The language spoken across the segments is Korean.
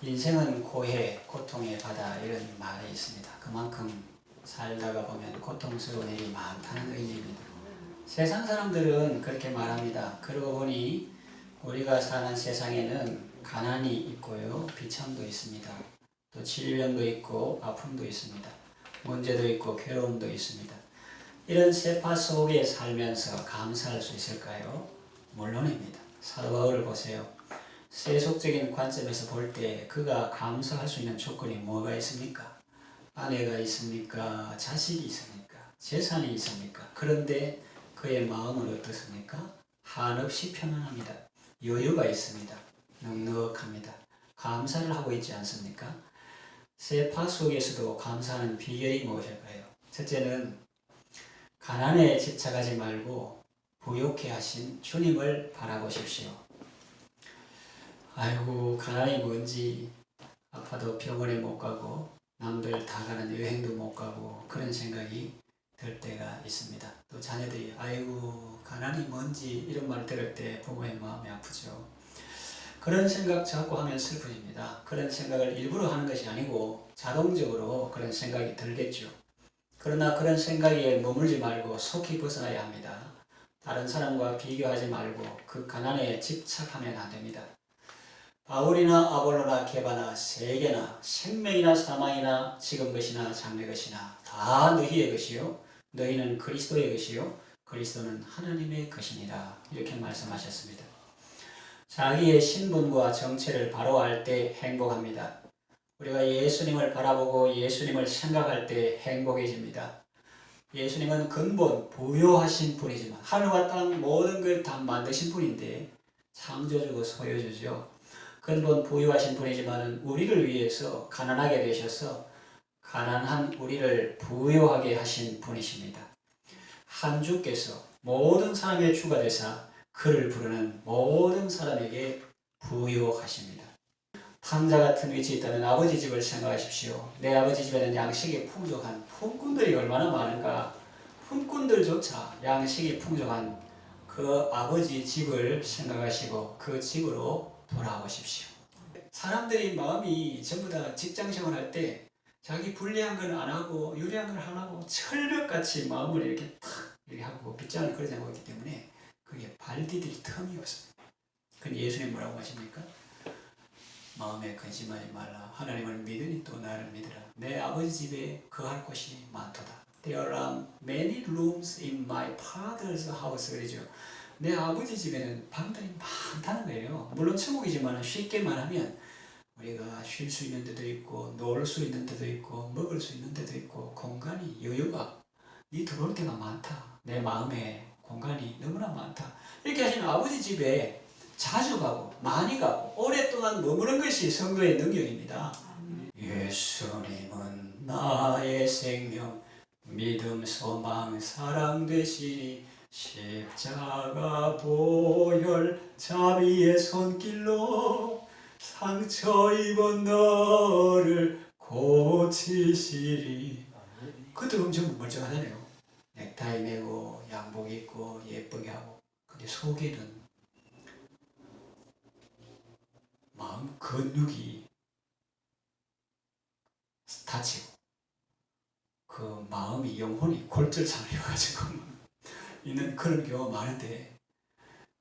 인생은 고해, 고통의 바다 이런 말이 있습니다. 그만큼 살다가 보면 고통스러운 일이 많다는 의미입니다. 세상 사람들은 그렇게 말합니다. 그러고 보니 우리가 사는 세상에는 가난이 있고요, 비참도 있습니다. 또 질병도 있고 아픔도 있습니다. 문제도 있고 괴로움도 있습니다. 이런 세파 속에 살면서 감사할 수 있을까요? 물론입니다. 사도 바울을 보세요. 세속적인 관점에서 볼 때 그가 감사할 수 있는 조건이 뭐가 있습니까? 아내가 있습니까? 자식이 있습니까? 재산이 있습니까? 그런데 그의 마음은 어떻습니까? 한없이 편안합니다. 여유가 있습니다. 넉넉합니다. 감사를 하고 있지 않습니까? 세파 속에서도 감사하는 비결이 무엇일까요? 첫째는 가난에 집착하지 말고 부욕해 하신 주님을 바라보십시오. 아이고 가난이 뭔지 아파도 병원에 못 가고 남들 다 가는 여행도 못 가고 그런 생각이 들 때가 있습니다. 또 자녀들이 아이고 가난이 뭔지 이런 말 들을 때 부모의 마음이 아프죠. 그런 생각 자꾸 하면 슬프집니다. 그런 생각을 일부러 하는 것이 아니고 자동적으로 그런 생각이 들겠죠. 그러나 그런 생각에 머물지 말고 속히 벗어나야 합니다. 다른 사람과 비교하지 말고 그 가난에 집착하면 안 됩니다. 바울이나 아볼로나 게바나 세계나 생명이나 사망이나 지금 것이나 장래 것이나 다 너희의 것이요 너희는 그리스도의 것이요 그리스도는 하나님의 것이니라 이렇게 말씀하셨습니다. 자기의 신분과 정체를 바로 알 때 행복합니다. 우리가 예수님을 바라보고 예수님을 생각할 때 행복해집니다. 예수님은 근본 부요하신 분이지만 하늘과 땅 모든 걸 다 만드신 분인데 창조주고 소유주죠. 근본 부유하신 분이지만 우리를 위해서 가난하게 되셔서 가난한 우리를 부유하게 하신 분이십니다. 한 주께서 모든 사람의 주가 되사 그를 부르는 모든 사람에게 부유하십니다. 탕자 같은 위치에 있다는 아버지 집을 생각하십시오. 내 아버지 집에는 양식이 풍족한 품꾼들이 얼마나 많은가. 품꾼들조차 양식이 풍족한 그 아버지 집을 생각하시고 그 집으로 돌아오십시오. 사람들이 마음이 전부 다 직장 생활할 때 자기 불리한 건 안 하고 유리한 걸 하려고 철벽같이 마음을 이렇게 탁 이렇게 하고 빗장을 그리지 않고 있기 때문에 그게 발 디딜 틈이 없습니다. 근데 예수님 뭐라고 하십니까? 마음에 근심하지 말라. 하나님을 믿으니 또 나를 믿으라. 내 아버지 집에 거할 곳이 많도다. There are many rooms in my father's house. 그러죠. 내 아버지 집에는 방들이 많다는 거예요. 물론 천국이지만 쉽게 말하면 우리가 쉴 수 있는 데도 있고 놀 수 있는 데도 있고 먹을 수 있는 데도 있고 공간이 여유가 네 들어올 때가 많다. 내 마음에 공간이 너무나 많다. 이렇게 하시는 아버지 집에 자주 가고 많이 가고 오랫동안 머무는 것이 성도의 능력입니다. 예수님은 나의 생명 믿음 소망 사랑 되시니 십자가 보혈 자비의 손길로 상처 입은 너를 고치시리. 그들은 전부 멀쩡하잖아요. 넥타이 매고 양복 입고 예쁘게 하고. 근데 속에는 마음 근육이 다치고 그 마음이 영혼이 골절상을 입어가지고 있는 그런 경우가 많은데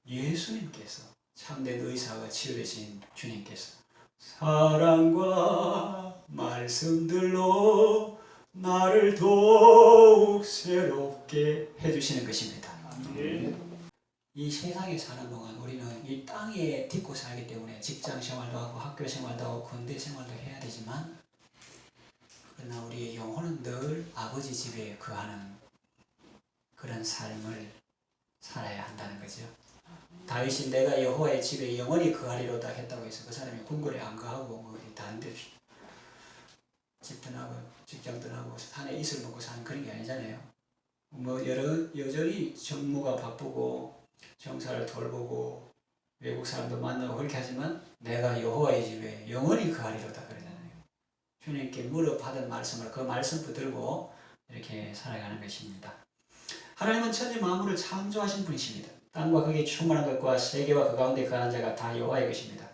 예수님께서 참된 의사가 치유되신 주님께서 사랑과 말씀들로 나를 더욱 새롭게 해주시는 것입니다. 이 세상에 사는 동안 우리는 이 땅에 딛고 살기 때문에 직장 생활도 하고 학교 생활도 하고 군대 생활도 해야 되지만 그러나 우리의 영혼은 늘 아버지 집에 거하는 그런 삶을 살아야 한다는 거죠. 다윗이 내가 여호와의 집에 영원히 거하리로다 했다고 해서 그 사람이 궁궐에 안 거하고 뭐 다른 데 집 떠나고 직장 떠나고 산에 이슬 먹고 사는 그런 게 아니잖아요. 뭐 여전히 정무가 바쁘고 정사를 돌보고 외국 사람도 만나고 그렇게 하지만 내가 여호와의 집에 영원히 거하리로다 그러잖아요. 주님께 물어받은 말씀을 그 말씀 붙들고 이렇게 살아가는 것입니다. 하나님은 천지 만물을 창조하신 분이십니다. 땅과 거기에 충만한 것과 세계와 그 가운데 거하는 자가 다 여호와의 것입니다.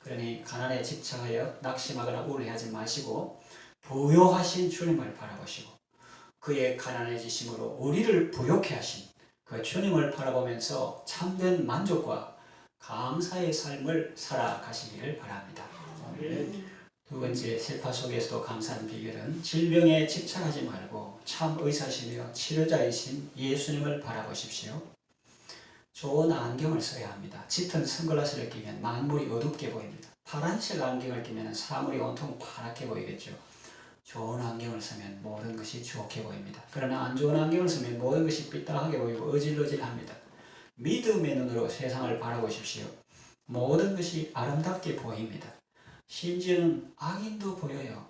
그러니 가난에 집착하여 낙심하거나 우울해하지 마시고 부요하신 주님을 바라보시고 그의 가난해지심으로 우리를 부요케 하신 그 주님을 바라보면서 참된 만족과 감사의 삶을 살아가시기를 바랍니다. 두 번째, 슬파 속에서도 감사하는 비결은 질병에 집착하지 말고 참 의사시며 치료자이신 예수님을 바라보십시오. 좋은 안경을 써야 합니다. 짙은 선글라스를 끼면 만물이 어둡게 보입니다. 파란색 안경을 끼면 사물이 온통 파랗게 보이겠죠. 좋은 안경을 쓰면 모든 것이 좋게 보입니다. 그러나 안 좋은 안경을 쓰면 모든 것이 삐딱하게 보이고 어질어질합니다. 믿음의 눈으로 세상을 바라보십시오. 모든 것이 아름답게 보입니다. 심지어는 악인도 보여요.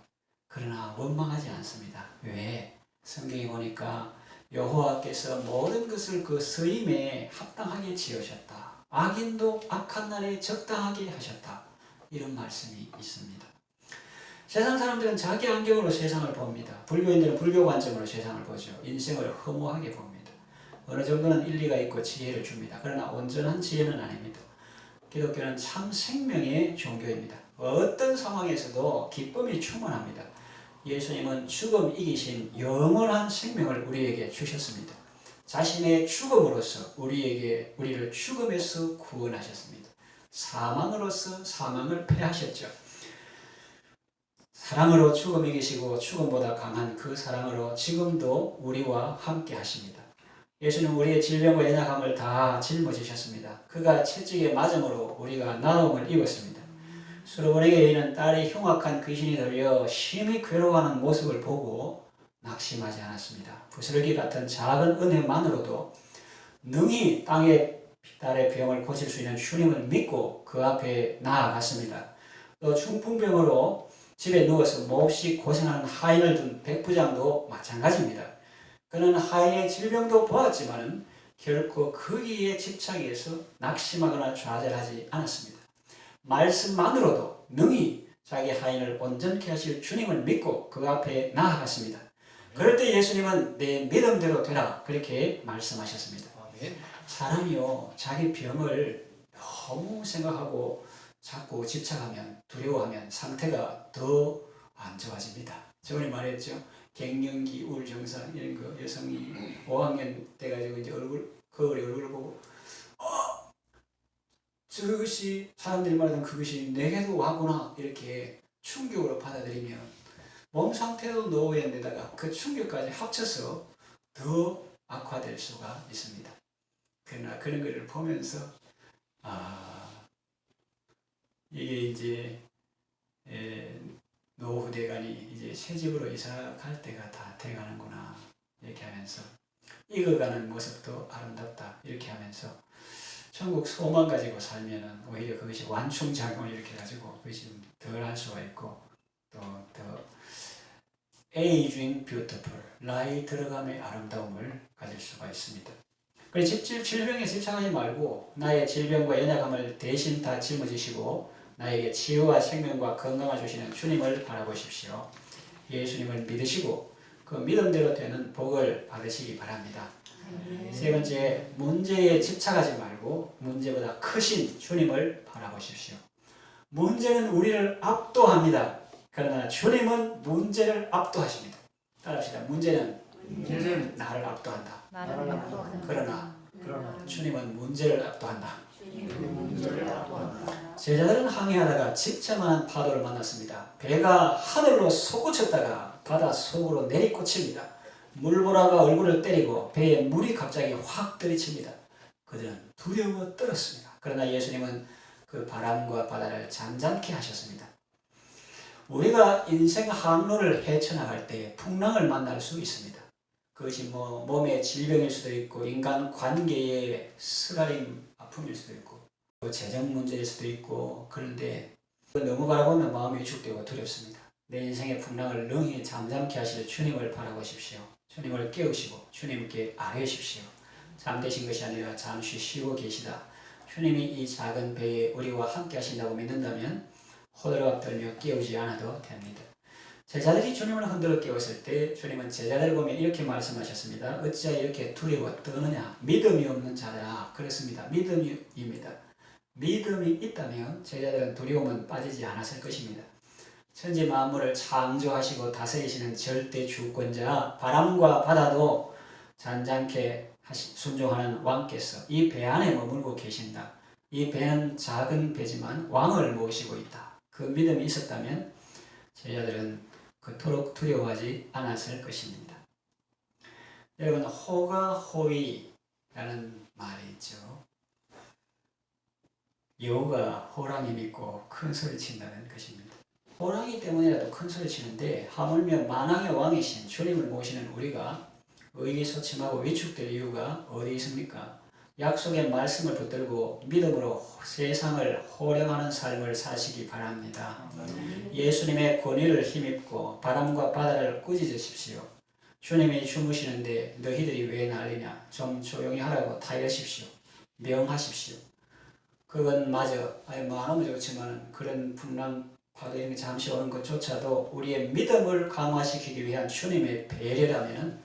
그러나 원망하지 않습니다. 왜? 성경에 보니까 여호와께서 모든 것을 그 쓰임에 합당하게 지으셨다. 악인도 악한 날에 적당하게 하셨다. 이런 말씀이 있습니다. 세상 사람들은 자기 안경으로 세상을 봅니다. 불교인들은 불교 관점으로 세상을 보죠. 인생을 허무하게 봅니다. 어느 정도는 일리가 있고 지혜를 줍니다. 그러나 온전한 지혜는 아닙니다. 기독교는 참 생명의 종교입니다. 어떤 상황에서도 기쁨이 충만합니다. 예수님은 죽음 이기신 영원한 생명을 우리에게 주셨습니다. 자신의 죽음으로써 우리를 죽음에서 구원하셨습니다. 사망으로서 사망을 패하셨죠. 사랑으로 죽음 이기시고 죽음보다 강한 그 사랑으로 지금도 우리와 함께 하십니다. 예수는 우리의 질병과 연약함을 다 짊어지셨습니다. 그가 채찍에 맞음으로 우리가 나음을 입었습니다. 수르보네게 여인은 딸이 흉악한 귀신이 들려 심히 괴로워하는 모습을 보고 낙심하지 않았습니다. 부스러기 같은 작은 은혜만으로도 능히 땅의 딸의 병을 고칠 수 있는 주님을 믿고 그 앞에 나아갔습니다. 또 중풍병으로 집에 누워서 몹시 고생하는 하인을 둔 백부장도 마찬가지입니다. 그는 하인의 질병도 보았지만 결코 거기에 집착해서 낙심하거나 좌절하지 않았습니다. 말씀만으로도 능히 자기 하인을 온전케 하실 주님을 믿고 그 앞에 나아갔습니다. 그럴 때 예수님은 내 믿음대로 되라 그렇게 말씀하셨습니다. 사람이요 자기 병을 너무 생각하고 자꾸 집착하면 두려워하면 상태가 더 안 좋아집니다. 저번에 말했죠. 갱년기 우울증상 이런 거 여성이 5학년 돼가지고 이제 거울에 얼굴을 보고 저것이 사람들이 말하는 그것이 내게도 왔구나 이렇게 충격으로 받아들이면 몸 상태도 노후인데다가 그 충격까지 합쳐서 더 악화될 수가 있습니다. 그러나 그런 것을 보면서 이게 이제 노후 대간이 이제 새 집으로 이사 갈 때가 다 돼가는구나 이렇게 하면서 익어가는 모습도 아름답다 이렇게 하면서 천국 소망 가지고 살면은 오히려 그것이 완충작용을 이렇게 가지고 그것이 덜 할 수가 있고 또 더 aging beautiful 나이 들어감의 아름다움을 가질 수가 있습니다. 그래서 질병에 집착하지 말고 나의 질병과 연약함을 대신 다 짊어지시고 나에게 치유와 생명과 건강을 주시는 주님을 바라보십시오. 예수님을 믿으시고 그 믿음대로 되는 복을 받으시기 바랍니다. 세 번째, 문제에 집착하지 말고 문제보다 크신 주님을 바라보십시오. 문제는 우리를 압도합니다. 그러나 주님은 문제를 압도하십니다. 따라합시다. 문제는 나를 압도한다. 그러나 주님은 문제를 압도한다. 제자들은 항해하다가 직차만한 파도를 만났습니다. 배가 하늘로 솟구쳤다가 바다 속으로 내리꽂힙니다. 물보라가 얼굴을 때리고 배에 물이 갑자기 확 들이칩니다. 그들은 두려워 떨었습니다. 그러나 예수님은 그 바람과 바다를 잠잠케 하셨습니다. 우리가 인생 항로를 헤쳐나갈 때 풍랑을 만날 수 있습니다. 그것이 몸의 질병일 수도 있고 인간 관계의 스가림 아픔일 수도 있고 재정 문제일 수도 있고 그런데 너무 바라보면 마음이 위축되고 두렵습니다. 내 인생의 풍랑을 능히 잠잠케 하실 주님을 바라보십시오. 주님을 깨우시고 주님께 아뢰십시오. 잠드신 것이 아니라 잠시 쉬고 계시다. 주님이 이 작은 배에 우리와 함께 하신다고 믿는다면 호들갑 떨며 깨우지 않아도 됩니다. 제자들이 주님을 흔들어 깨웠을 때 주님은 제자들을 보며 이렇게 말씀하셨습니다. 어찌하여 이렇게 두려워 떠느냐 믿음이 없는 자들아. 그렇습니다. 믿음입니다. 믿음이 있다면 제자들은 두려움은 빠지지 않았을 것입니다. 천지 만물을 창조하시고 다스리시는 절대 주권자, 바람과 바다도 잔잔케 순종하는 왕께서 이 배 안에 머물고 계신다. 이 배는 작은 배지만 왕을 모시고 있다. 그 믿음이 있었다면 제자들은 그토록 두려워하지 않았을 것입니다. 여러분, 호가 호위라는 말이 있죠. 여우가 호랑이 믿고 큰 소리 친다는 것입니다. 호랑이 때문이라도 큰 소리 치는데 하물며 만왕의 왕이신 주님을 모시는 우리가 의기소침하고 위축될 이유가 어디 있습니까? 약속의 말씀을 붙들고 믿음으로 세상을 호령하는 삶을 사시기 바랍니다. 예수님의 권위를 힘입고 바람과 바다를 꾸짖으십시오. 주님이 주무시는데 너희들이 왜 난리냐? 좀 조용히 하라고 타이르십시오. 명하십시오. 그건 마저 안 오면 좋지만 그런 풍랑 파도 이런 게 잠시 오는 것조차도 우리의 믿음을 강화시키기 위한 주님의 배려라면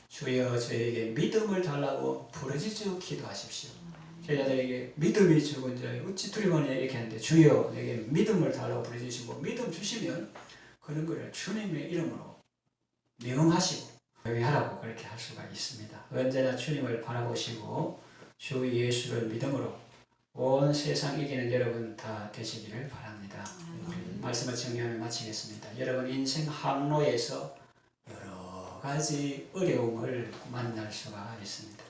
주여 저에게 믿음을 달라고 부르짖어 기도하십시오. 제자들에게 믿음이 적은 자여 어찌 두려워하냐 이렇게 하는데 주여 내게 믿음을 달라고 부르짖으시고 믿음 주시면 그런 것을 주님의 이름으로 명하시고 하라고 그렇게 할 수가 있습니다. 언제나 주님을 바라보시고 주 예수를 믿음으로 온 세상 이기는 여러분 다 되시기를 바랍니다. 말씀을 정리하며 마치겠습니다. 여러분 인생 항로에서 여러 가지 어려움을 만날 수가 있습니다.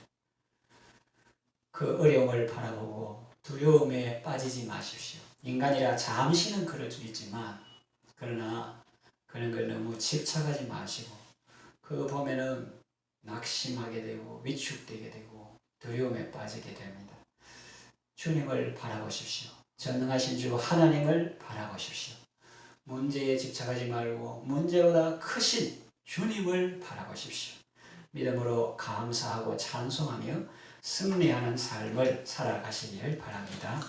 그 어려움을 바라보고 두려움에 빠지지 마십시오. 인간이라 잠시는 그럴 수 있지만 그러나 그런 걸 너무 집착하지 마시고 그거 보면은 낙심하게 되고 위축되게 되고 두려움에 빠지게 됩니다. 주님을 바라보십시오. 전능하신 주 하나님을 바라보십시오. 문제에 집착하지 말고 문제보다 크신 주님을 바라보십시오. 믿음으로 감사하고 찬송하며 승리하는 삶을 살아가시기를 바랍니다.